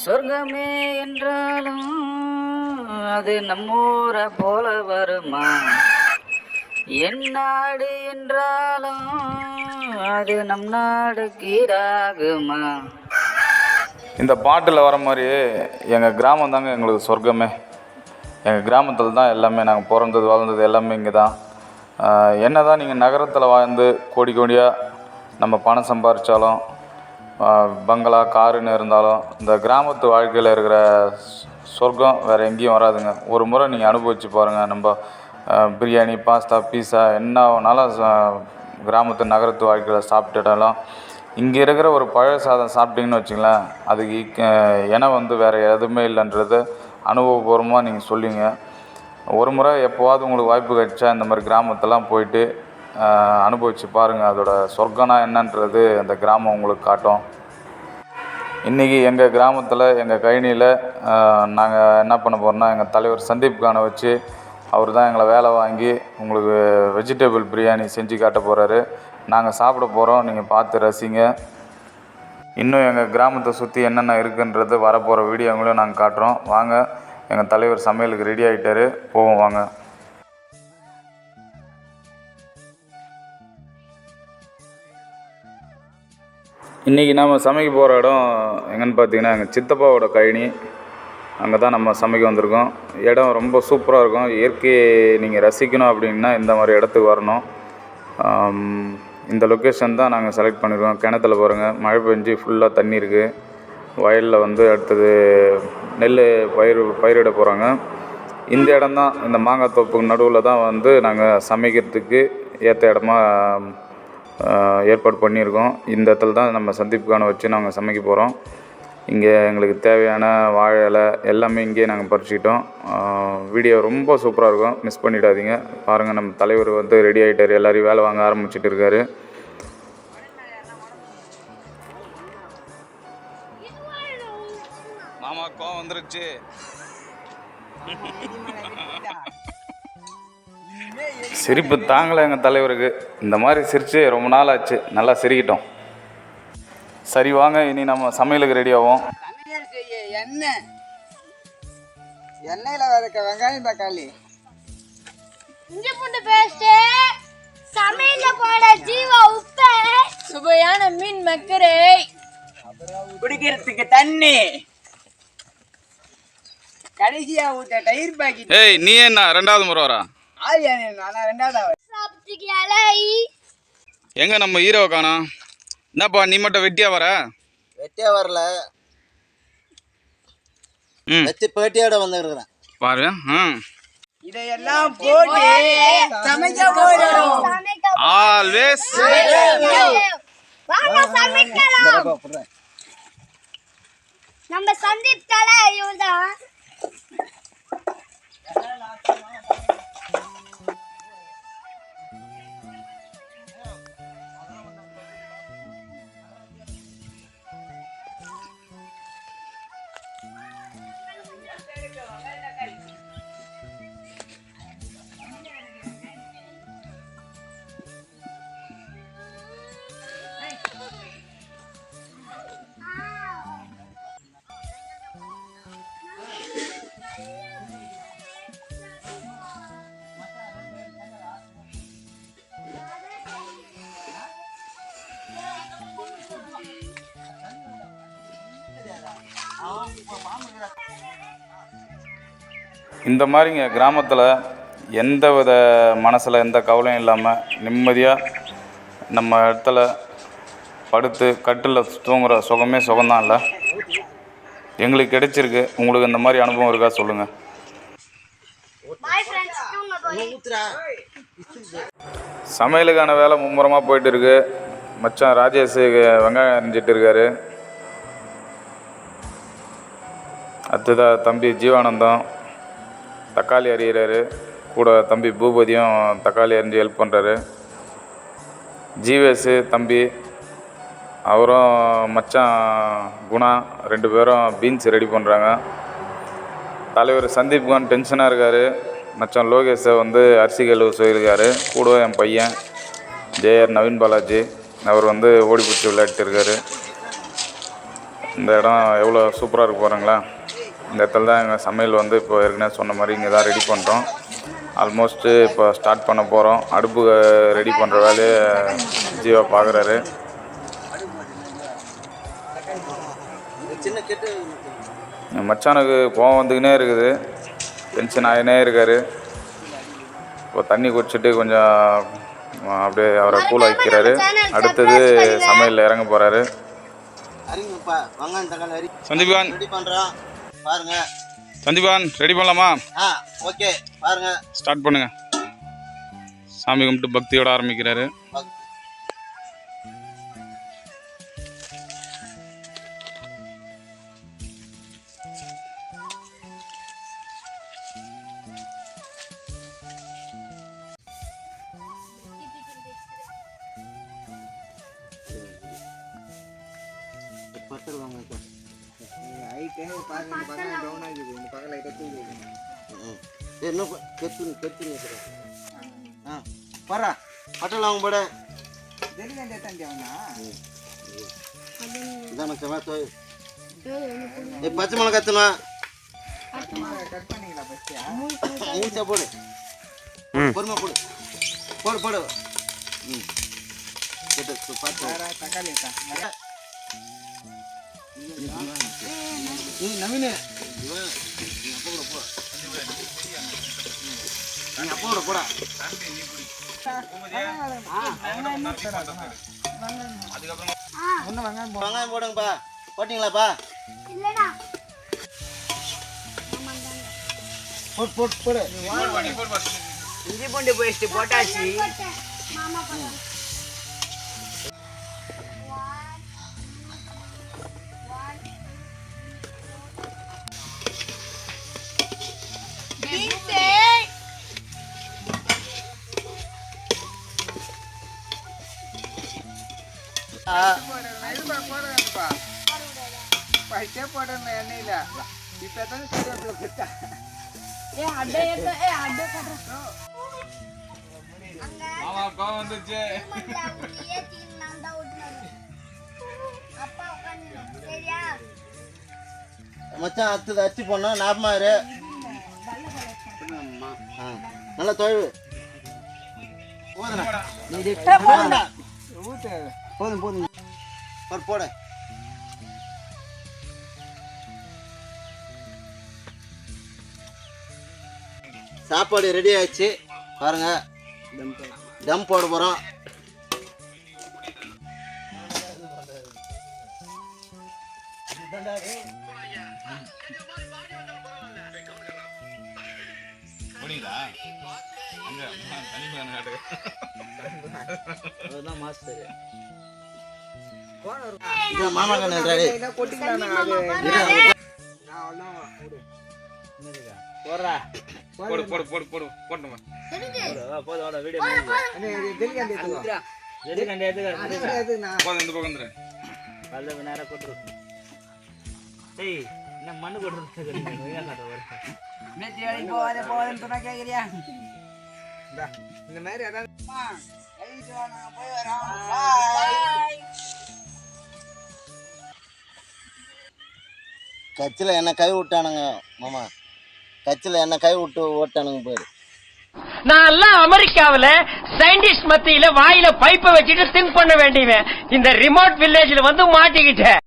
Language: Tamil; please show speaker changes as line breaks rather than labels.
சொர்க்கமே என்றாலும் அது நம்மூரை போல வருமா? என் நாடு என்றாலும் அது நம் நாடு கீழாகுமா?
இந்த பாட்டில் வர மாதிரி எங்கள் கிராமம் தாங்க எங்களுக்கு சொர்க்கமே. எங்கள் கிராமத்தில் தான் எல்லாமே, நாங்கள் பிறந்தது வளர்ந்தது எல்லாமே இங்கே தான். என்ன தான் நீங்கள் நகரத்தில் வாழ்ந்து கோடி கோடியாக நம்ம பணம் சம்பாதிச்சாலும் பங்களா காருன்னு இருந்தாலும் இந்த கிராமத்து வாழ்க்கையில் இருக்கிற சொர்க்கம் வேறு எங்கேயும் வராதுங்க. ஒரு முறை நீங்கள் அனுபவிச்சு பாருங்கள். நம்ம பிரியாணி பாஸ்தா பீஸா என்ன வேணாலும் கிராமத்து நகரத்து வாழ்க்கையில் சாப்பிட்டுட்டாலும் இங்கே இருக்கிற ஒரு பழைய சாதம் சாப்பிட்டிங்கன்னு வச்சுங்களேன், அதுக்கு இணை வேறு எதுவுமே இல்லைன்றது அனுபவபூர்வமாக நீங்கள் சொல்லுவீங்க. ஒரு முறை எப்போவாவது உங்களுக்கு வாய்ப்பு கிடைச்சா இந்த மாதிரி கிராமத்தெல்லாம் போயிட்டு அனுபவித்து பாருங்கள். அதோட சொர்க்கம்னா என்னன்றது அந்த கிராமம் உங்களுக்கு காட்டும். இன்றைக்கி எங்கள் கிராமத்தில் எங்கள் கழனியில் நாங்கள் என்ன பண்ண போகிறோம்னா, எங்கள் தலைவர் சந்தீப் கானை வச்சு அவர் தான் எங்களை வேலை வாங்கி உங்களுக்கு வெஜிடபிள் பிரியாணி செஞ்சு காட்ட போகிறாரு. நாங்கள் சாப்பிட போகிறோம், நீங்கள் பார்த்து ரசிங்க. இன்னும் எங்கள் கிராமத்தை சுற்றி என்னென்ன இருக்குன்றது வரப்போகிற வீடியோங்களையும் நாங்கள் காட்டுறோம். வாங்க, எங்கள் தலைவர் சமையலுக்கு ரெடி ஆகிட்டார், போவோம் வாங்க. இன்றைக்கி நம்ம சமைக்க போகிற இடம் எங்கன்னு பார்த்தீங்கன்னா, எங்கள் சித்தப்பாவோட கழனி. அங்கே தான் நம்ம சமைக்க வந்திருக்கோம். இடம் ரொம்ப சூப்பராக இருக்கும். இயற்கையை நீங்கள் ரசிக்கணும் அப்படின்னா இந்த மாதிரி இடத்துக்கு வரணும். இந்த லொக்கேஷன் தான் நாங்கள் செலக்ட் பண்ணியிருக்கோம். கிணத்துல பாருங்கள், மழை பெஞ்சு ஃபுல்லாக தண்ணி இருக்குது. வயலில் அடுத்தது நெல் பயிரிட போகிறாங்க. இந்த இடம் தான், இந்த மாங்காய் தோப்புக்கு நடுவில் தான் நாங்கள் சமைக்கிறதுக்கு ஏற்ற இடமா ஏற்பாடு பண்ணியிருக்கோம். இந்த இடத்துல தான் நம்ம சந்தீப் கானை வச்சு நாங்கள் சமைக்க போகிறோம். இங்கே எங்களுக்கு தேவையான வாழை இலை எல்லாமே இங்கேயே நாங்கள் பறிச்சுக்கிட்டோம். வீடியோ ரொம்ப சூப்பராக இருக்கும், மிஸ் பண்ணிடாதீங்க. பாருங்கள், நம்ம தலைவர் ரெடி ஆகிட்டார், எல்லோரையும் வேலை வாங்க ஆரம்பிச்சிட்டு இருக்காரு. மாமா கோவம் வந்துருச்சு. சிரிப்பு தாங்கலை எங்கள் தலைவருக்கு. இந்த மாதிரி சிரித்து ரொம்ப நாள் ஆச்சு, நல்லா சிரிக்கிட்டோம். சரி வாங்க, இனி நம்ம சமையலுக்கு ரெடி ஆகும்.
எண்ணெயில் வதக்க வெங்காயம் தக்காளி
இஞ்சி பூண்டு பேஸ்ட், சமையல்ல போட ஜீவா உப்பு, சுவையான மீன் மக்கரை,
குடிக்கிறதுக்கு தண்ணி, கடைசியா ஊத்த தயிர் பாக்கெட்.
ஏய், நீ என்ன ரெண்டாவது முறை வரா? எங்க நம்ம ஹீரோவை காணோம்? என்னப்பா நீ மட்டும் வெட்டியா வர?
வெட்டியா வரல, வெட்டி பேட்டியோட வந்துருக்கிறேன் பாரு. இதையெல்லாம் போட்டு சமைக்க போறோம்.
ஆல்வேஸ்
வாங்க சமைக்கலாம். நம்ம சந்தீப் தலை இவர்தான்.
இந்த மாதிரிங்க கிராமத்தில் எந்த வித மனசில் எந்த கவலையும் இல்லாமல் நிம்மதியாக நம்ம இடத்துல படுத்து கட்டில் தூங்குகிற சுகமே சுகம்தான். இல்லை, எங்களுக்கு கிடைச்சிருக்கு. உங்களுக்கு இந்த மாதிரி அனுபவம் இருக்கா சொல்லுங்கள். சமையலுக்கான வேலை மும்முரமாக போயிட்டு இருக்கு. மச்சான் ராஜேஷ் வெங்காயம் அரிஞ்சிட்டு இருக்காரு. அடுத்ததாக தம்பி ஜீவானந்தம் தக்காளி அரிகிறாரு. கூட தம்பி பூபதியும் தக்காளி அரிஞ்சு ஹெல்ப் பண்ணுறாரு. ஜீவேஸு தம்பி, அவரும் மச்சான் குணா, 2 பேரும் பீன்ஸ் ரெடி பண்ணுறாங்க. தலைவர் சந்தீப் கான் டென்ஷனாக இருக்கார். மச்சான் லோகேஷை அரிசி கழுவு சொல்லியிருக்காரு. கூட என் பையன் ஜேஆர் நவீன் பாலாஜி, அவர் ஓடி பிடிச்சி விளையாட்டு இருக்கார். இந்த இடம் எவ்வளோ சூப்பராக இருக்கு பாருங்களா. இந்த இடத்துல தான் எங்கள் சமையல் வந்து இப்போ ஏற்கனவே சொன்ன மாதிரி இங்கே தான் ரெடி பண்ணுறோம். ஆல்மோஸ்ட்டு இப்போ ஸ்டார்ட் பண்ண போகிறோம். அடுப்பு ரெடி பண்ணுற வேலையை ஜீவா பார்க்குறாரு. என் மச்சானுக்கு கோவம் வந்துக்கினே இருக்குது, டென்ஷன் ஆகினே இருக்கார். இப்போ தண்ணி குடிச்சிட்டு கொஞ்சம் அப்படியே அவரை கூல் ஆக்கிக்கிறாரு. அடுத்தது சமையலில் இறங்க போகிறாரு. சந்தீபான்
ரெடி பண்றோம் பாருங்க.
சந்தீபான் ரெடி பண்ணலாமா?
ஓகே பாருங்க,
ஸ்டார்ட் பண்ணுங்க. சாமி கும்பிட்டு பக்தியோட ஆரம்பிக்கிறாரு.
பட்டல் வாங்க போட பச்சை மிளகா கத்தனா மூச்சா போடு, பொறுமை போடு, போடு போடு. நவீன அப்போட போடா. வெங்காயம் போடுங்கப்பா. போட்டீங்களாப்பா? போட்டு போடு. இஞ்சி பூண்டு பேஸ்ட் போட்டாச்சு. மச்சான் அடுத்தது அரிசி போடணும். ஞாபகமா இரு. நல்லா தொழில் போதும் போதும் போட. சாப்பாடு ரெடி ஆயிடுச்சு பாருங்க. தம் போட போறோம். மாமா கண்ணு ரெடி.
போடு போடு போடு போடு போடுமா. போதும் வீடியோ போதும். இந்த பக்கம் வந்துரு. பல்ல நேரா கொட்டுரு. டேய் என்ன மண்ணு கொட்டுறது மேத்தி வேலைக்கு போவாதே போவாதேன்னு சொன்னா கேக்குறியா? இந்த மாதிரி அதான் போய் வரோம்.
கட்சியில் என்ன கை விட்டானுங்க மாமா. கட்சியில் என்ன கை விட்டு ஓட்டானுங்க போயிரு.
நான் எல்லாம் அமெரிக்காவில சயின்டிஸ்ட் மத்தியில வாயில பைப்பை வச்சுட்டு திங்க் பண்ண வேண்டியவன். இந்த ரிமோட் வில்லேஜ்ல வந்து மாட்டிக்கிட்டேன்.